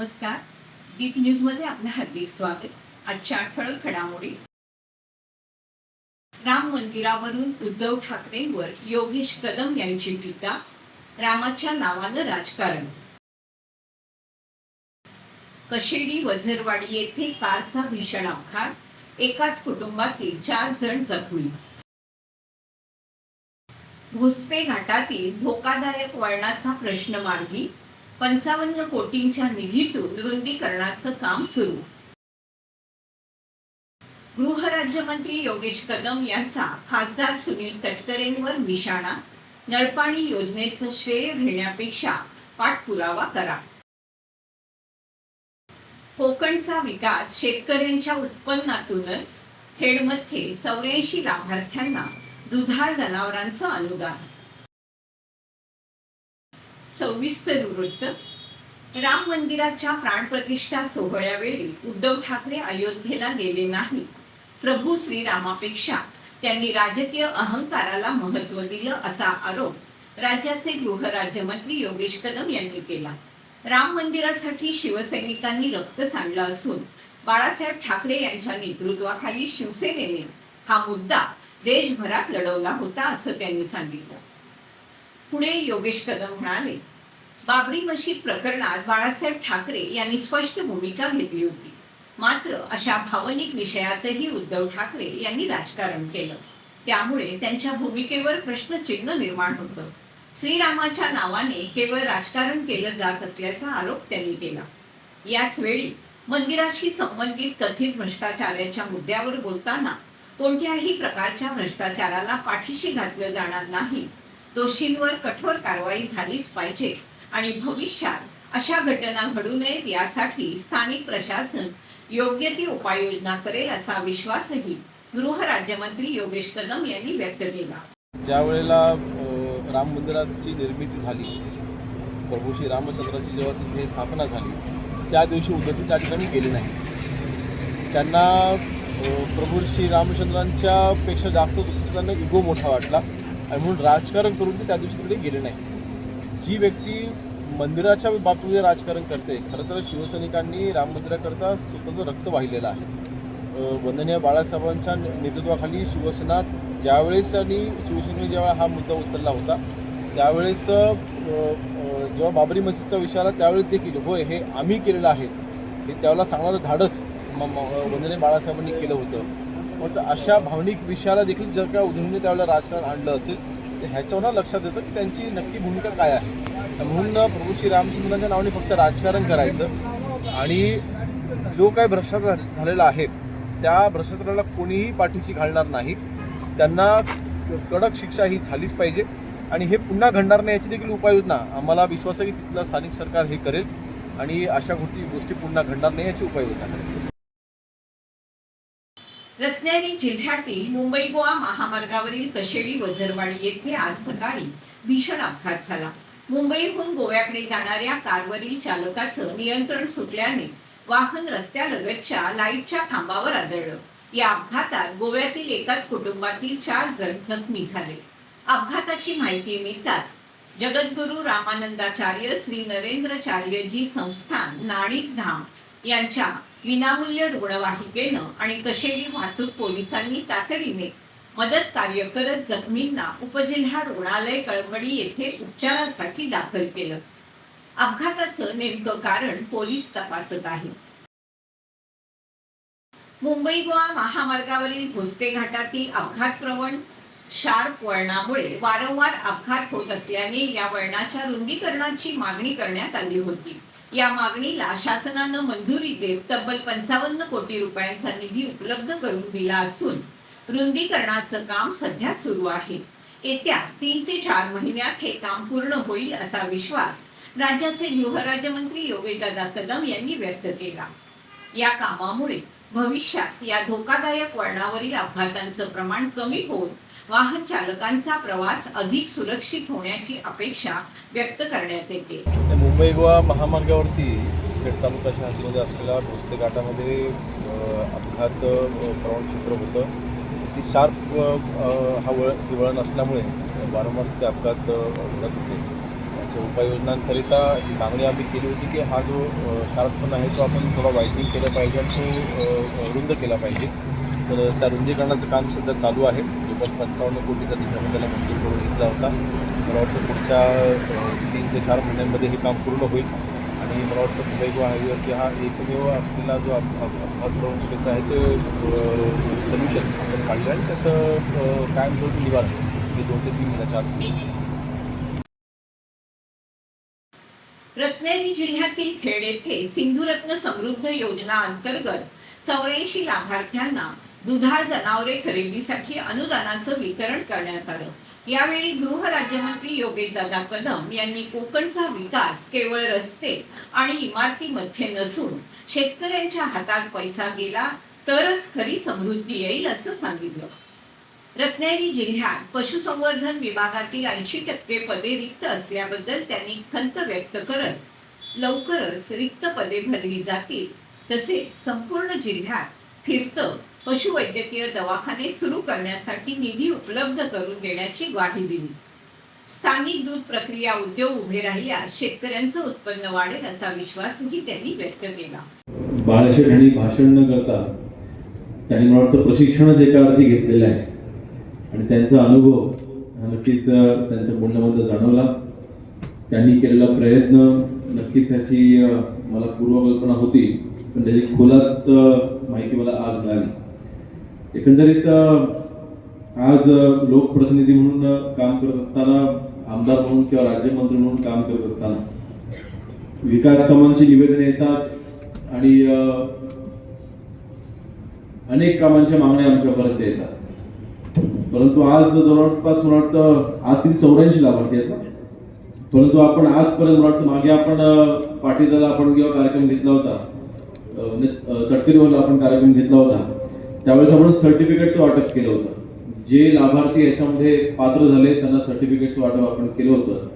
नमस्कार. डीप न्यूजमध्ये आपलं हार्दिक स्वागत. आजच्या ठळक घडामोडी. राम मंदिरावरून उद्धव ठाकरेंवर योगेश कदम यांची टीका. रामाच्या नावानं राजकारण. कशेडी वझरवाडी येथे कारचा भीषण अपघात. एकाच कुटुंबातील 4 जण जखमी. भुसपे घाटातील धोकादायक वळणाचा प्रश्न मार्गी. 55 कोटींच्या निधीतून रुंदीकरणाचं काम सुरू. गृहराज्यमंत्री योगेश कदम यांचा खासदार सुनील तटकरेंवर निशाणा. नळपाणी योजनेचं श्रेय घेण्यापेक्षा पाठपुरावा करा. कोकणचा विकास शेतकऱ्यांच्या उत्पन्नातूनच. खेडमध्ये 84 लाभार्थ्यांना दुधाळ जनावरांचं अनुदान. सविस्तर वृत्त. राम मंदिराच्या प्राणप्रतिष्ठा सोहळ्यावेळी उद्धव ठाकरे अयोध्येला गेले नाही. प्रभू श्रीरामापेक्षा त्यांनी राजकीय अहंकाराला महत्त्व दिलं असा आरोप राज्याचे गृहराज्यमंत्री योगेश कदम यांनी केला. राम मंदिरासाठी शिवसैनिकांनी रक्त सांडलं असून बाळासाहेब ठाकरे यांच्या नेतृत्वाखाली शिवसेनेने हा मुद्दा देशभरात लढवला होता असं त्यांनी सांगितलं. पुढे योगेश कदम म्हणाले, बाबरी मशीद प्रकरणात बाळासाहेब ठाकरे यांनी स्पष्ट भूमिका घेतली होती. मात्र अशा भावनिक विषयातही उद्धव ठाकरे यांनी राजकारण केलं. त्यामुळे त्यांच्या भूमिकेवर प्रश्नचिन्ह निर्माण होतं. श्रीरामाच्या नावाने केवळ राजकारण केलं जात असल्याचा आरोप त्यांनी केला. याच वेळी मंदिराशी संबंधित कथित भ्रष्टाचाराच्या मुद्द्यावर बोलताना कोणत्याही प्रकारच्या भ्रष्टाचाराला पाठीशी घातलं जाणार नाही. दोषींवर कठोर कारवाई झालीच पाहिजे आणि भविष्यात अशा घटना घडू नयेत यासाठी स्थानिक प्रशासन योग्य ती उपाययोजना करेल असा विश्वासही गृहराज्यमंत्री योगेश कदम यांनी व्यक्त केला. ज्या वेळेला राम मंदिराची निर्मिती झाली, प्रभू श्री रामचंद्राची जेव्हा तिथे स्थापना झाली त्या दिवशी उद्धवजी त्या ठिकाणी गेले नाही. त्यांना प्रभू श्री रामचंद्रांच्या पेक्षा जास्त त्यांना इगो मोठा वाटला आणि म्हणून राजकारण करून ते त्या दिवशी तिकडे गेले नाही. जी व्यक्ती मंदिराच्या बाबतीमध्ये राजकारण करते, खरं तर शिवसैनिकांनी राम मंदिराकरता स्वतःचं रक्त वाहिलेलं आहे. वंदनीय बाळासाहेबांच्या नेतृत्वाखाली शिवसेना ज्यावेळेस आणि शिवसेनेने जेव्हा हा मुद्दा उचलला होता त्यावेळेस जेव्हा बाबरी मशीदचा विषय आला त्यावेळेस देखील होय हे आम्ही केलेलं आहे हे त्यावेळेला सांगणारं धाडस वंदनीय बाळासाहेबांनी केलं होतं. मग अशा भावनिक विषयाला देखील जर का उद्धवने त्यावेळेला राजकारण आणलं असेल तर ह्याच्यावर लक्षात येतं की त्यांची नक्की भूमिका काय आहे. म्हणून प्रभू श्री रामचंद्रांच्या नावाने फक्त राजकारण करायचं आणि जो काय भ्रष्टाचार झालेला आहे त्या भ्रष्टाचाराला कोणीही पाठीशी घालणार नाही. त्यांना कडक शिक्षा ही झालीच पाहिजे आणि हे पुन्हा घडणार नाही याची देखील उपाययोजना आम्हाला विश्वास आहे की तिथलं स्थानिक सरकार हे करेल आणि अशा गोष्टी पुन्हा घडणार नाही याची उपाययोजना करेल. रत्नागिरी जिल्ह्यातील मुंबई गोवा महामार्गावरील कशेडी वझरवाडी येथे आज सकाळी भीषण अपघात झाला. मुंबईहून गोव्याकडे जाणाऱ्या कारवरील चालकाचं नियंत्रण सुटल्याने वाहन रस्त्यालगतच्या लाईटच्या खांबावर आदळलं. या अपघातात गोव्यातील एकाच कुटुंबातील 4 जण जखमी झाले. अपघाताची माहिती मिळताच जगद्गुरू रामानंदाचार्य श्री नरेंद्राचार्यजी संस्थान नाणीच धाम यांच्या विनामूल्य रुग्णवाहिकेनं आणि कशेडी वाहतूक पोलिसांनी तातडीने मदत कार्य करत जखमींना उपजिल्हा रुग्णालय कळंबडी येथे उपचारासाठी दाखल केलं. अपघाताचं नेमकं कारण पोलीस तपासत आहेत. मुंबई गोवा महामार्गावरील भुसपे घाटातील अपघातप्रवण शार्प वळणामुळे वारंवार अपघात होत असल्याने या वळणाच्या रुंदीकरणाची मागणी करण्यात आली होती. या मागणीला शासनानं मंजुरी देत तब्बल 55 कोटी रुपयांचा निधी उपलब्ध करून दिला असून रुंदीकरणाचं काम सध्या सुरू आहे. येत्या 3 ते 4 महिन्यात हे काम पूर्ण होईल असा विश्वास राज्याचे गृहराज्यमंत्री योगेशदादा कदम यांनी व्यक्त केला. या कामामुळे भविष्यात या धोकादायक वळणावरील अपघातांचं प्रमाण कमी होऊन वाहन चालकांचा प्रवास अधिक सुरक्षित होण्याची अपेक्षा व्यक्त करण्यात येते. मुंबई गोवा महामार्गावरती खेड तालुका शहरामध्ये असलेल्या भुसपे घाटामध्ये अपघात प्रवण क्षेत्र होतं. ती शार्प वळण असल्यामुळे वारंवार ते अपघात घडत होते. उपाययोजनांकरिता ही मागणी आम्ही केली होती की हा जो क्षारकपणा आहे तो आपण थोडा वाईटनिंग केलं पाहिजे आणि तो रुंद केला पाहिजे. तर त्या रुंदीकरणाचं काम सध्या चालू आहे. जवळपास 55 कोटीचा तिथं त्याला मंजूर करून घेतला होता. मला वाटतं पुढच्या 3 ते 4 महिन्यांमध्ये हे काम पूर्ण होईल आणि मला वाटतं मुंबई गोवा हायवेवरती हा एकमेव असलेला जो अपघात क्षेत्र आहे ते सोल्युशन आपण काढलं आणि त्याचं कायमस्वरूपी निवारण हे 2 ते 3 महिन्याच्या आत. रत्नागिरी जिल्ह्यातील खेड येथे सिंधुरत्न समृद्ध योजना अंतर्गत 84 लाभार्थ्यांना दुधाळ जनावरे खरेदीसाठी अनुदानाचं वितरण करण्यात आलं. यावेळी गृह राज्यमंत्री योगेशदादा कदम यांनी कोकणचा विकास केवळ रस्ते आणि इमारतीमध्ये नसून शेतकऱ्यांच्या हातात पैसा गेला तरच खरी समृद्धी येईल असं सांगितलं. रत्नागिरी जिल्ह्यात पशुसंवर्धन विभागातील 80% पदे रिक्त असल्याबद्दल त्यांनी खंत व्यक्त करत लवकरच रिक्त पदे भरली जातील तसेच संपूर्ण जिल्ह्यात फिरतं पशुवैद्यकीय दवाखाने सुरू करण्यासाठी निधी उपलब्ध करून देण्याची ग्वाही दिली. स्थानिक दूध प्रक्रिया उद्योग उभे राहिल्यास शेतकऱ्यांचं उत्पन्न वाढेल असा विश्वासही त्यांनी व्यक्त केला. बाळाशेठ यांनी भाषण न करता त्यांनी मला वाटतं प्रशिक्षणच एका अर्थी घेतलेलं आहे आणि त्यांचा अनुभव हा नक्कीच त्यांच्या बोलण्यामध्ये जाणवला. त्यांनी केलेला प्रयत्न नक्कीच त्याची मला पूर्वकल्पना होती, पण त्याची खोलात माहिती मला आज मिळाली. एकंदरीत आज लोकप्रतिनिधी म्हणून काम करत असताना, आमदार म्हणून किंवा राज्यमंत्री म्हणून काम करत असताना विकास कामांची निवेदने येतात आणि अनेक कामांच्या मागण्या आमच्यापर्यंत येतात. परंतु आज जवळपास मला वाटतं आज किती 84 लाभार्थी आहेत ना, परंतु आपण आजपर्यंत मला वाटतं मागे आपण पाटीदाला आपण किंवा कार्यक्रम घेतला होता, तटकरीवाला आपण कार्यक्रम घेतला होता, त्यावेळेस आपण सर्टिफिकेटचं वाटप केलं होतं. जे लाभार्थी याच्यामध्ये पात्र झाले त्यांना सर्टिफिकेटचं वाटप आपण केलं होतं.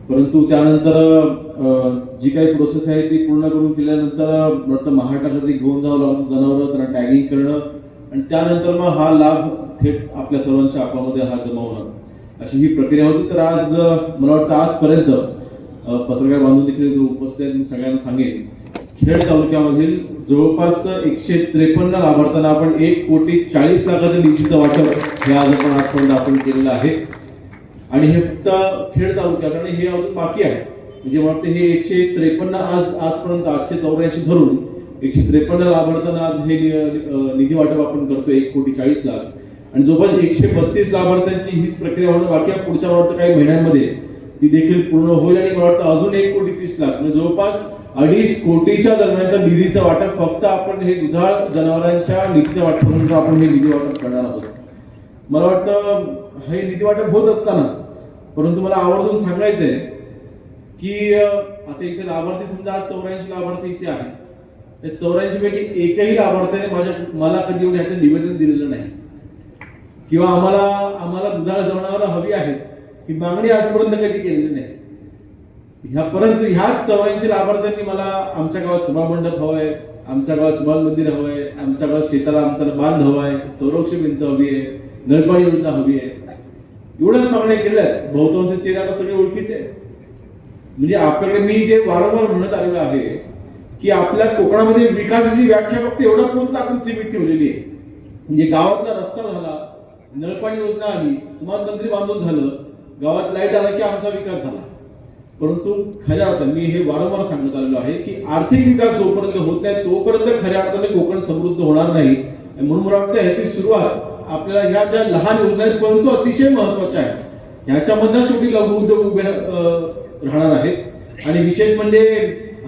परंतु त्यानंतर जी काही प्रोसेस आहे ती पूर्ण करून केल्यानंतर वाटतं महाराष्ट्रामध्ये घेऊन जावं लागतं जनावरं, त्यांना टॅगिंग करणं आणि त्यानंतर मग हा लाभ थेट आपल्या सर्वांच्या अकाउंटमध्ये हा जमा होणं, अशी ही प्रक्रिया होती. तर आज मला वाटतं आजपर्यंत पत्रकार बांधून देखील उपस्थित मी सगळ्यांना सांगेन, खेड तालुक्यामधील जवळपास 153 लाभार्थ्यांना आपण 1,40,00,000 निधीचं वाटप हे आज आजपर्यंत आपण केलेलं आहे. आणि हे फक्त खेड तालुक्यात आणि हे अजून बाकी आहे. म्हणजे मला वाटतं हे 153 आजपर्यंत 884 धरून 153 लाभार्थ्यांना आज हे निधी वाटप आपण करतो 1,40,00,000 आणि जवळपास 132 लाभार्थ्यांची हीच प्रक्रिया होणं बाकी आहे. पुढच्या मला वाटतं काही महिन्यांमध्ये ती देखील पूर्ण होईल आणि मला वाटतं अजून 1,30,00,000 म्हणजे जवळपास 2.5 कोटीच्या दरम्यानचा निधीचं वाटप फक्त आपण हे दुधाळ जनावरांच्या निधीच्या वाटपानंतर आपण हे निधी वाटप करणार आहोत. मला वाटतं हे निधी वाटप होत असताना परंतु मला आवर्जून सांगायचंय की आता इथे लाभार्थी समजा आज 84 लाभार्थी इथे आहेत. त्या 84 पैकी एकही लाभार्थ्याने मला कधी एवढं ह्याचं निवेदन दिलेलं नाही किंवा आम्हाला दुधाळ जनावरं हवी आहेत ही मागणी आजपर्यंत कधी केलेली नाही. परंतु ह्याच 84 लाभार्थ्यांनी मला आमच्या गावात सभामंडप हवंय, आमच्या गावात समाज मंदिर हवंय, आमच्या गावात शेताला आमचा बांध हवाय, संरक्षण भिंत हवी आहे, नळपाणी योजना हवी आहे, एवढ्याच मागण्या केल्या आहेत. बहुतांश चेहरे आता सगळे ओळखीचे. म्हणजे आपल्याकडे मी जे वारंवार म्हणत आलेलो आहे की आपल्या कोकणामध्ये विकासाची व्याख्या फक्त एवढा पोहोचला आपण सीमित ठेवलेली आहे. म्हणजे गावातला रस्ता झाला, नळपाणी योजना आली, समाज मंदिर बांधून झालं, गावात लाईट आला की आमचा विकास झाला. परंतु खऱ्या अर्थाने मी हे वारंवार सांगत आलेलो आहे की आर्थिक विकास जोपर्यंत होत नाही तोपर्यंत खऱ्या अर्थाने कोकण समृद्ध होणार नाही. म्हणून मला वाटतं ह्याची सुरुवात आपल्याला ह्या ज्या लहान योजना आहेत परंतु अतिशय महत्वाच्या आहेत ह्याच्यामध्ये शेवटी लघु उद्योग उभे राहणार आहेत. आणि विशेष म्हणजे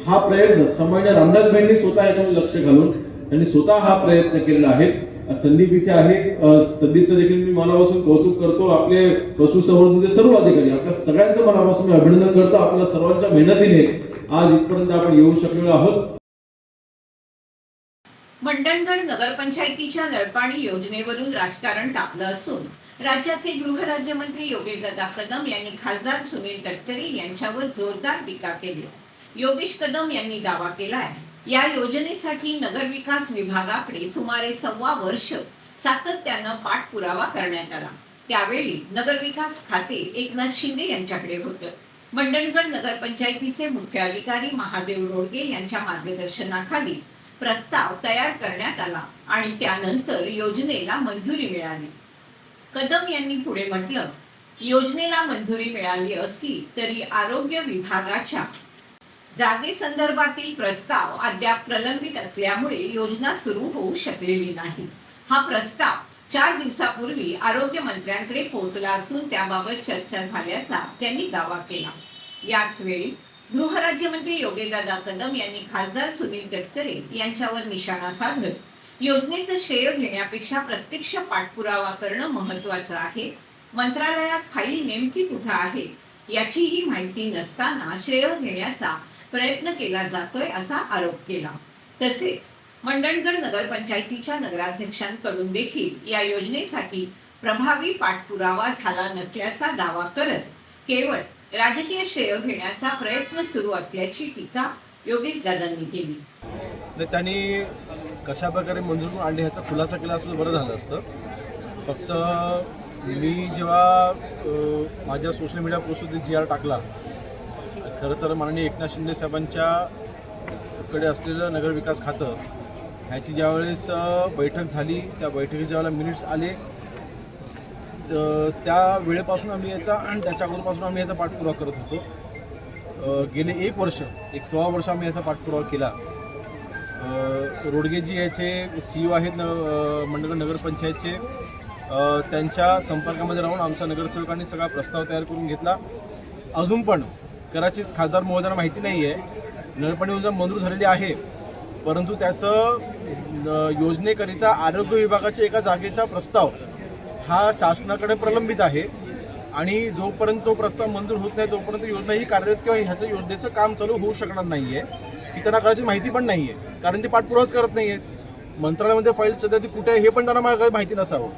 हा प्रयत्न संभाजी रामदासबाईंनी स्वतः याच्यामध्ये लक्ष घालून त्यांनी स्वतः हा प्रयत्न केलेला आहे. संदीप इथे आहे, संदीपचं देखील मी मनापासून कौतुक करतो. आपले पशुसंवर्धनचे सर्व अधिकारी आपल्या सगळ्यांचं मनापासून मी अभिनंदन करतो. आपल्या सर्वांच्या मेहनतीने आज इथपर्यंत आपण येऊ शकलेलो आहोत. मंडणगड नगरपंचायतीच्या नळपाणी योजनेवरून राजकारण तापलं असून राज्याचे गृहराज्यमंत्री योगेशदादा कदम यांनी खासदार सुनील तटकरे यांच्यावर जोरदार टीका केली. योगेश कदम यांनी दावा केलाय या योजनेसाठी नगरविकास विभागाकडे सुमारे 1.25 वर्ष सातत्यानं पाठपुरावा करण्यात आला. त्यावेळी नगरविकास खाते एकनाथ शिंदे यांच्याकडे होतं. मंडणगड नगरपंचायतीचे मुख्य अधिकारी महादेव रोडगे यांच्या मार्गदर्शनाखाली प्रस्ताव तयार करण्यात आला आणि त्यानंतर योजनेला मंजुरी मिळाली. कदम यांनी पुढे म्हटलं, योजनेला मंजुरी मिळाली असली तरी आरोग्य विभागाच्या जागेसंदर्भातील प्रस्ताव अद्याप प्रलंबित असल्यामुळे योजना सुरू होऊ शकलेली नाही. हा प्रस्ताव 4 दिवसापूर्वी आरोग्य मंत्र्यांकडे पोहोचला असून त्याबाबत चर्चा झाल्याचा त्यांनी दावा केला. याच वेळी गृहराज्यमंत्री योगेशदादा कदम यांनी खासदार सुनील तटकरे यांच्यावर निशाणा साधत योजनेचं श्रेय घेण्यापेक्षा प्रत्यक्ष पाठपुरावा करणं महत्त्वाचं आहे. मंत्रालयात फाईल नेमकी कुठं आहे याचीही माहिती नसताना श्रेय घेण्याचा प्रयत्न केला जातोय असा आरोप केला. तसेच मंडणगड नगरपंचायतीच्या नगराध्यक्षांकडून देखील या योजनेसाठी प्रभावी पाठपुरावा झाला नसल्याचा दावा करत केवळ राजकीय श्रेय घेण्याचा प्रयत्न सुरू असल्याची टीका योगेशदादांनी केली. त्यांनी कशा प्रकारे मंजूर करून आणले ह्याचा खुलासा केला असं बरं झालं असतं. फक्त मी जेव्हा माझ्या सोशल मीडिया पोस्टवरती GR टाकला, खरं तर माननीय एकनाथ शिंदे साहेबांच्याकडे असलेलं नगरविकास खातं ह्याची ज्यावेळेस बैठक झाली, त्या बैठकीच्या ज्यावेळेला मिनिट्स आले त्या वेळेपासून आम्ही याचा आणि त्याच्या अगोदरपासून आम्ही याचा पाठपुरावा करत होतो. गेले 1 वर्ष 1.25 वर्ष आम्ही याचा पाठपुरावा केला. रोडगेजी याचे CEO आहेत मंडणगड नगरपंचायतचे, त्यांच्या संपर्कामध्ये राहून आमच्या नगरसेवकांनी सगळा प्रस्ताव तयार करून घेतला. अजून पण कदाचित खासदार महोदयांना माहिती नाही आहे, नळपाणी योजना मंजूर झालेली आहे, परंतु त्याचं योजनेकरिता आरोग्य विभागाच्या एका जागेचा प्रस्ताव हा शासनाकडे प्रलंबित आहे आणि जोपर्यंत तो प्रस्ताव मंजूर होत नाही तोपर्यंत योजना ही कार्यरत किंवा ह्याचं योजनेचं काम चालू होऊ शकणार नाही आहे. ही त्यांना कदाचित माहिती पण नाही आहे, कारण ते पाठपुरावाच करत नाही आहेत. मंत्रालयामध्ये फाईल सध्या ती कुठे आहे हे पण त्यांना मला माहिती नसावं.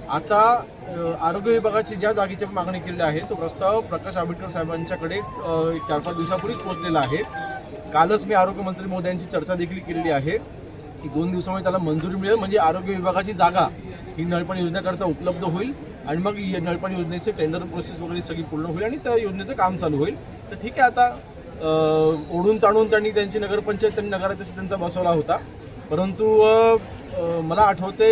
आता आरोग्य विभागाची ज्या जागेची मागणी केलेली आहे तो प्रस्ताव प्रकाश आंबेडकर साहेबांच्याकडे 4-5 दिवसापूर्वीच पोहोचलेला आहे. कालच मी आरोग्यमंत्री महोदयांची चर्चा देखील केलेली आहे की 2 दिवसामध्ये त्याला मंजुरी मिळेल, म्हणजे आरोग्य विभागाची जागा ही नळपाणी योजनेकरता उपलब्ध होईल आणि मग नळपाणी योजनेचे टेंडर प्रोसेस वगैरे सगळी पूर्ण होईल आणि त्या योजनेचं काम चालू होईल. तर ठीक आहे, आता ओढून ताणून त्यांनी त्यांची नगरपंचायत त्यांनी नगराध्यक्ष त्यांचा बसवला होता, परंतु मला आठवते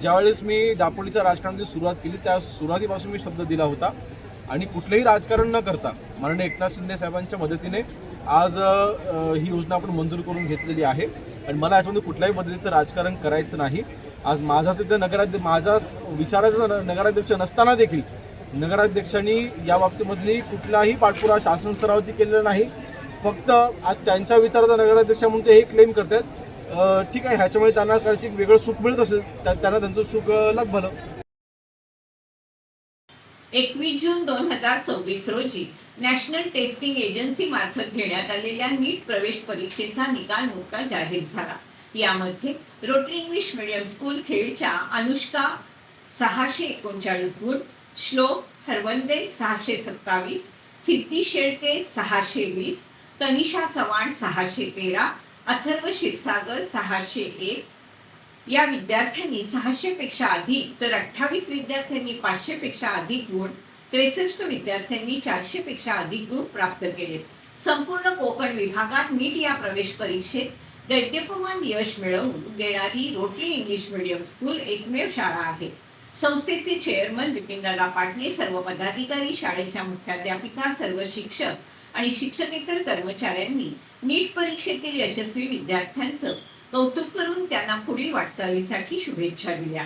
ज्यावेळेस मी दापोलीच्या राजकारणाची सुरुवात केली त्या सुरुवातीपासून मी शब्द दिला होता आणि कुठलंही राजकारण न करता माननीय एकनाथ शिंदे साहेबांच्या मदतीने आज ही योजना आपण मंजूर करून घेतलेली आहे आणि मला याच्यामध्ये कुठल्याही पद्धतीचं राजकारण करायचं नाही. आज माझा तिथं माझा विचाराचा नगराध्यक्ष नसताना देखील नगराध्यक्षांनी या बाबतीमधली कुठलाही पाठपुरावा शासन स्तरावरती केलेला नाही. फक्त आज त्यांच्या विचाराचा नगराध्यक्ष म्हणून ते हे क्लेम करतात. ठीक आहे, ह्याच्यामुळे त्यांना कदाचित वेगळं सुख मिळत असेल, त्यांना त्यांचं सुख लाभलं. 21 जून 2026 रोजी नॅशनल टेस्टिंग एजन्सी मार्फत घेण्यात आलेल्या नीट प्रवेश परीक्षेचा निकाल नुकताच जाहीर झाला. यामध्ये रोटरी इंग्लिश मीडियम स्कूल खेडच्या अनुष्का 639 गुण, श्लोक हरवंदे 627, सिद्धी शेळके 620, तनिषा चव्हाण 613, अथर्व क्षीरसागर 601 या विद्यार्थ्यांनी 600 पेक्षा अधिक तर 28 विद्यार्थ्यांनी 500 पेक्षा अधिक गुण, 63 विद्यार्थ्यांनी 400 पेक्षा अधिक गुण प्राप्त केले. संपूर्ण कोकण विभागात नीट या प्रवेश परीक्षेत दैदिप्यमान यश मिळवून देणारी रोटरी इंग्लिश मीडियम स्कूल एकमेव शाळा आहे. संस्थेचे चेअरमन विपिनदादा पाटणे, सर्व पदाधिकारी, शाळेच्या मुख्याध्यापिका, सर्व शिक्षक आणि शिक्षकेतर कर्मचाऱ्यांनी नीट परीक्षेतील यशस्वी विद्यार्थ्यांचं कौतुक करून त्यांना पुढील वाटचालीसाठी शुभेच्छा दिल्या.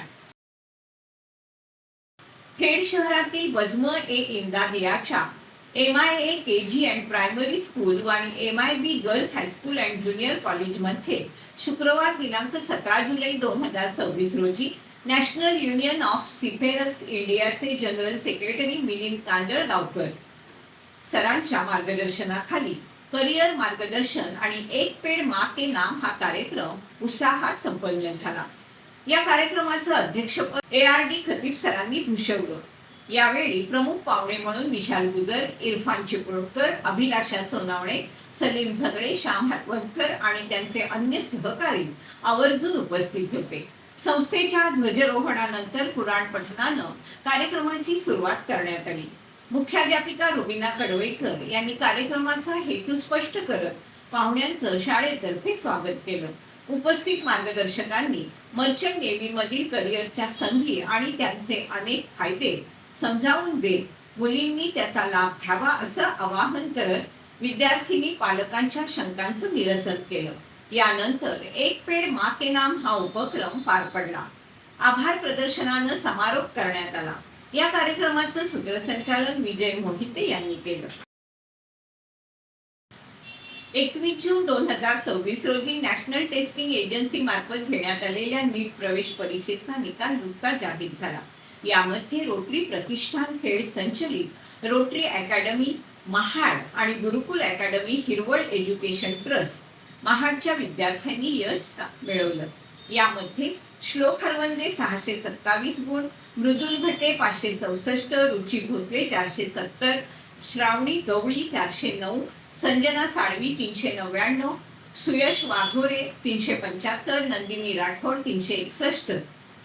खेड शहरातील बजमळ इमदादियाच्या MIA KG and primary school आणि MIB girls high school and junior कॉलेजमध्ये शुक्रवार दिनांक 17 जुलै 2026 रोजी नॅशनल युनियन ऑफ सीफेरर्स इंडियाचे जनरल सेक्रेटरी मिलिंद कांदळगावकर सरांच्या मार्गदर्शनाखाली करिअर मार्गदर्शन आणि एक पेड माँ के नाम हा कार्यक्रम उत्साहात संपन्न झाला. या कार्यक्रमाचं अध्यक्षपद ARD खतीब सरांनी भूषवलं. यावेळी प्रमुख पाहुणे म्हणून विशाल गुदर, इरफान चिपळूणकर, अभिलाषा सोनावणे, सलीम झगडे, श्याम हटवंतकर आणि त्यांचे अन्य सहकारी आवर्जून उपस्थित होते. संस्थेच्या ध्वजारोहणानंतर कुराण पठणानं कार्यक्रमाची सुरुवात करण्यात आली. मुख्याध्यापिका रुबीना कडवईकर यांनी कार्यक्रमाचा हेतू स्पष्ट करत पाहुण्यांचं शाळेतर्फे स्वागत केलं. उपस्थित मार्गदर्शकांनी मर्चंट नेव्हीमधील करिअरच्या संधी आणि त्यांचे अनेक फायदे समजावून देत मुलींनी त्याचा लाभ घ्यावा असं आवाहन करत विद्यार्थिनी पालकांच्या शंकांचं निरसन केलं. यानंतर एक पेड़ माँ के नाम हा उपक्रम पार पडला. आभार प्रदर्शनानं समारोप करण्यात आला. या कार्यक्रमाचं सूत्रसंचालन विजय मोहिते यांनी केलं. 21 जून 2026 रोजी नॅशनल टेस्टिंग एजन्सी मार्फत घेण्यात आलेल्या नीट प्रवेश परीक्षेचा निकाल नुकताच जाहीर झाला. यामध्ये रोटरी प्रतिष्ठान खेड संचलित रोटरी अकॅडमी महाड आणि गुरुकुल अकॅडमी हिरवळ एज्युकेशन ट्रस्ट महाडच्या विद्यार्थ्यांनी यश मिळवलं. यामध्ये श्लोक हरवंदे 627 गुण, मृदुल भटे 564, रुची भोसले 470, श्रावणी गवळी 409, संजना साळवी 399, सुयश वाघोरे 375, नंदिनी राठोड 361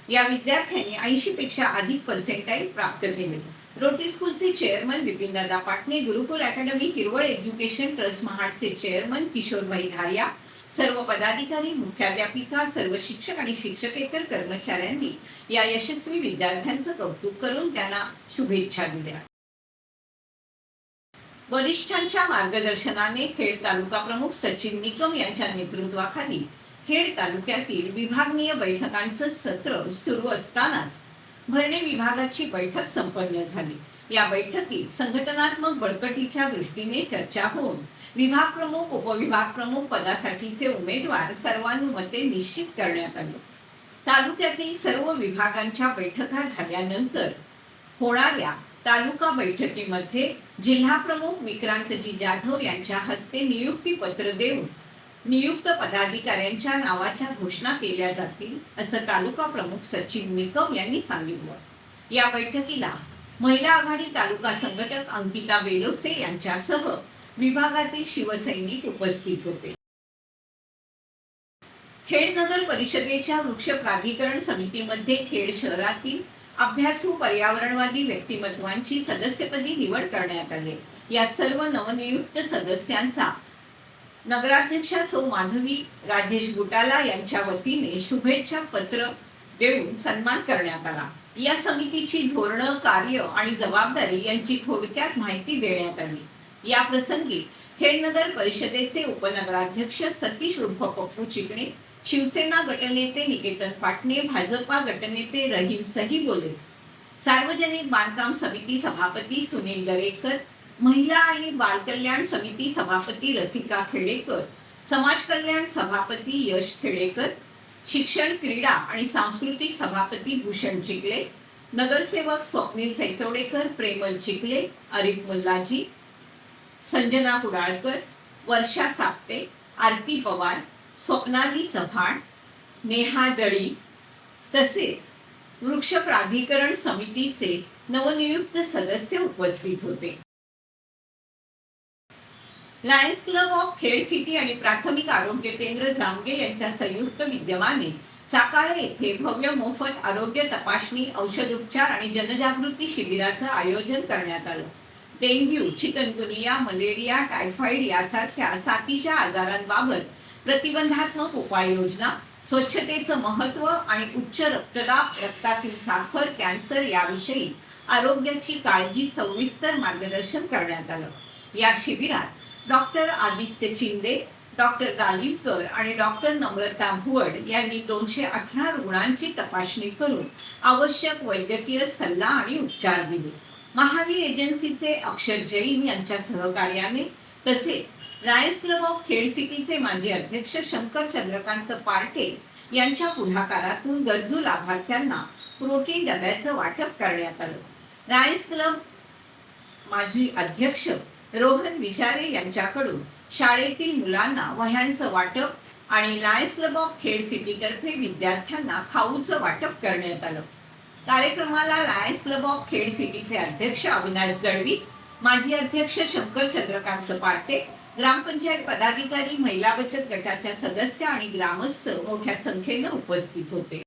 या विद्यार्थ्यांनी 80 पेक्षा अधिक पर्सेंटाईल प्राप्त केले. रोटरी स्कूलचे चेअरमन विपिनदादा पाटणे, गुरुकुल अकॅडमी हिरवळ एज्युकेशन ट्रस्ट महाडचे चेअरमन किशोरभाई धारिया, सर्व पदाधिकारी, मुख्याध्यापिका, सर्व शिक्षक आणि शिक्षकेतर कर्मचाऱ्यांनी या यशस्वी विद्यार्थ्यांचं कौतुक करून त्यांना शुभेच्छा दिल्या. वरिष्ठांच्या मार्गदर्शनाने खेड तालुका प्रमुख सचिन निकम यांच्या नेतृत्वाखाली खेड तालुक्यातील विभागीय बैठकांचं सत्र सुरू असतानाच भरणे विभागाची बैठक संपन्न झाली. या बैठकीत संघटनात्मक बळकटीच्या दृष्टीने चर्चा होऊन विभाग प्रमुख, उपविभाग प्रमुख पदासाठीचे उमेदवार सर्वानुमते निश्चित करण्यात आले. तालुक्यातील सर्व विभागांच्या बैठका झाल्यानंतर होणाऱ्या तालुका बैठकीमध्ये जिल्हा प्रमुख विक्रांतजी जाधव यांच्या हस्ते नियुक्ती पत्र देऊन नियुक्त पदाधिकाऱ्यांच्या नावाच्या घोषणा केल्या जातील असं तालुका प्रमुख सचिन निकम यांनी सांगितलं. या बैठकीला महिला आघाडी तालुका संघटक अंकिता बेलोसे यांच्यासह विभागातील शिवसैनिक उपस्थित होते. खेड नगर परिषदेच्या वृक्ष प्राधिकरण समितीमध्ये खेड शहरातील अभ्यासू पर्यावरणवादी व्यक्तिमत्वांची सदस्यपदी निवड करण्यात आली. या सर्व नवनियुक्त सदस्यांचा नगराध्यक्षा सौ माधवी राजेश बुटाला यांच्या वतीने शुभेच्छा पत्र देऊन सन्मान करण्यात आला. या समितीची धोरणं, कार्य आणि जबाबदारी यांची थोडक्यात माहिती देण्यात आली. या प्रसंगी खेड नगर परिषदेचे उपनगराध्यक्ष सतीश उर्फ पप्पू चिकणे, शिवसेना गटनेते निकेतन पाटणे, भाजपा गटनेते रहीम सहीबोले, सार्वजनिक बांधकाम समिती सभापती सुनील दरेकर, महिला आणि बाल कल्याण समिती सभापती रसिका खेडेकर, समाज कल्याण सभापती यश खेडेकर, शिक्षण, क्रीडा आणि सांस्कृतिक सभापती भूषण चिखले, नगरसेवक स्वप्नील सैतोडेकर, प्रेमल चिखले, आरिफ मुल्लाजी, संजना कुडाळकर, वर्षा साप्ते, आरती पवार, स्वप्नाली चव्हाण, नेहा दळी तसेच वृक्ष प्राधिकरण समितीचे नवनियुक्त सदस्य उपस्थित होते. Lions Club of Khed City आणि प्राथमिक आरोग्य केंद्र जामगे यांच्या संयुक्त विद्यमाने साकाळे येथे भव्य मोफत आरोग्य तपासणी, औषधोपचार आणि जनजागृती शिबिराचं आयोजन करण्यात आलं. डेंग्यू, चिकनगुनिया, मलेरिया, टायफॉइड यासारख्या साथीच्या आजारांबाबत प्रतिबंधात्मक उपाययोजना, स्वच्छतेचं महत्त्व आणि उच्च रक्तदाब, रक्तातील साखर, कॅन्सर याविषयी आरोग्याची काळजी सविस्तर मार्गदर्शन करण्यात आलं. या शिबिरात डॉक्टर आदित्य चिंदे, डॉक्टर गालिबकर आणि डॉक्टर नम्रता भुवड यांनी 218 रुग्णांची तपासणी करून आवश्यक वैद्यकीय सल्ला आणि उपचार दिले. महावीर एजन्सीचे अक्षर जैन यांच्या सहकार्याने तसेच लायन्स क्लब ऑफ खेड सिटीचे माजी अध्यक्ष शंकर चंद्रकांत पार्टे यांच्या पुढाकारातून गरजू लाभार्थ्यांना प्रोटीन डब्याचं वाटप करण्यात आलं. लायन्स क्लब माजी अध्यक्ष रोहन विचारे यांच्याकडून शाळेतील मुलांना वह्यांचं वाटप आणि Lions Club of Khed City तर्फे विद्यार्थ्यांना खाऊचं वाटप करण्यात आलं. कार्यक्रमाला लायन्स क्लब ऑफ खेड सिटीचे अध्यक्ष अविनाश दळवी, माजी अध्यक्ष शंकर चंद्रकांत पार्टे, ग्रामपंचायत पदाधिकारी, महिला बचत गटाच्या सदस्य आणि ग्रामस्थ मोठ्या संख्येने उपस्थित होते.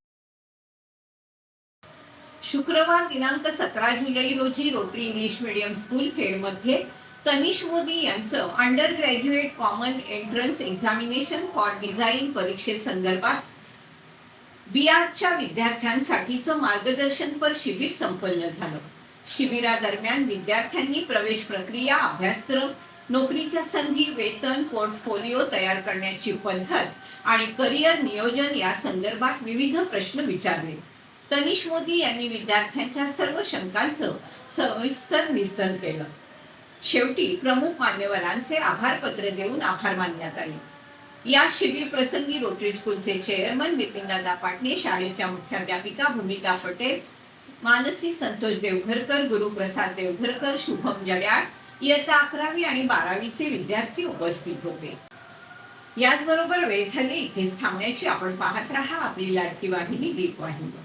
शुक्रवार दिनांक 17 जुलै रोजी रोटरी इंग्लिश मीडियम स्कूल खेडमध्ये तनिष मोदी यांचं under graduate common entrance examination for design परीक्षेसंदर्भात बीआरच्या विद्यार्थ्यांसाठीचं मार्गदर्शनपर शिबिर संपन्न झालं. शिबिरादरम्यान विद्यार्थ्यांनी प्रवेश प्रक्रिया, अभ्यासक्रम, नोकरीच्या संधी, वेतन, पोर्टफोलिओ तयार करण्याची पद्धत आणि करिअर नियोजन या संदर्भात विविध प्रश्न विचारले. तनिष मोदी यांनी विद्यार्थ्यांच्या सर्व शंकांचं सविस्तर निरसन केलं. शेवटी प्रमुख मान्यवरांचे आभारपत्र देऊन आभार मानण्यात आले. या शिबिर प्रसंगी रोटरी स्कूलचे चेअरमन विपिनदादा पाटणे, शाळेच्या मुख्याध्यापिका भूमिका पटेल, मानसी संतोष देवघरकर, गुरुप्रसाद देवघरकर, शुभम जड्याळ, इयत्ता 11वी आणि 12वीचे विद्यार्थी उपस्थित होते. याचबरोबर वेळ झाली इथेच थांबण्याची. आपण पाहत राहा आपली लाडकी वाहिनी दीपवाहिनी.